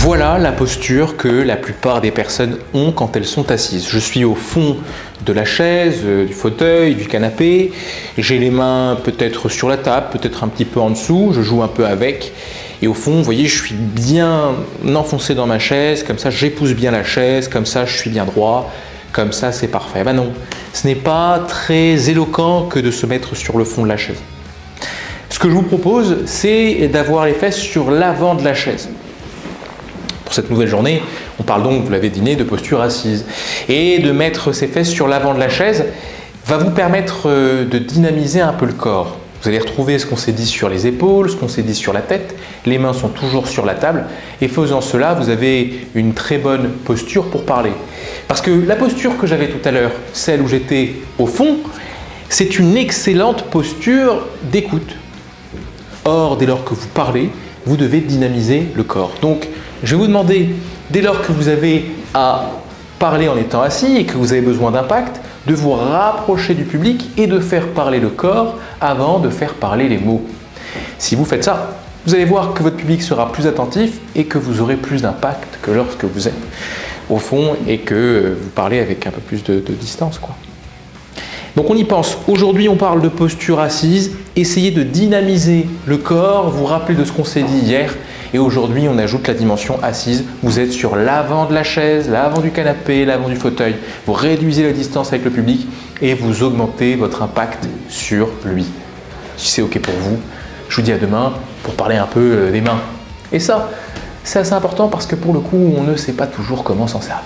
Voilà la posture que la plupart des personnes ont quand elles sont assises. Je suis au fond de la chaise, du fauteuil, du canapé. J'ai les mains peut-être sur la table, peut-être un petit peu en dessous. Je joue un peu avec. Et au fond, vous voyez, je suis bien enfoncé dans ma chaise. Comme ça, j'épouse bien la chaise. Comme ça, je suis bien droit. Comme ça, c'est parfait. Ben non, ce n'est pas très éloquent que de se mettre sur le fond de la chaise. Ce que je vous propose, c'est d'avoir les fesses sur l'avant de la chaise. Pour cette nouvelle journée, on parle donc, vous l'avez deviné, de posture assise. Et de mettre ses fesses sur l'avant de la chaise va vous permettre de dynamiser un peu le corps. Vous allez retrouver ce qu'on s'est dit sur les épaules, ce qu'on s'est dit sur la tête. Les mains sont toujours sur la table. Et faisant cela, vous avez une très bonne posture pour parler. Parce que la posture que j'avais tout à l'heure, celle où j'étais au fond, c'est une excellente posture d'écoute. Or, dès lors que vous parlez, vous devez dynamiser le corps. Donc, je vais vous demander, dès lors que vous avez à parler en étant assis et que vous avez besoin d'impact, de vous rapprocher du public et de faire parler le corps avant de faire parler les mots. Si vous faites ça, vous allez voir que votre public sera plus attentif et que vous aurez plus d'impact que lorsque vous êtes au fond et que vous parlez avec un peu plus de distance, quoi. Donc on y pense. Aujourd'hui, on parle de posture assise. Essayez de dynamiser le corps, vous rappelez de ce qu'on s'est dit hier. Et aujourd'hui, on ajoute la dimension assise. Vous êtes sur l'avant de la chaise, l'avant du canapé, l'avant du fauteuil. Vous réduisez la distance avec le public et vous augmentez votre impact sur lui. Si c'est OK pour vous, je vous dis à demain pour parler un peu des mains. Et ça, c'est assez important parce que pour le coup, on ne sait pas toujours comment s'en servir.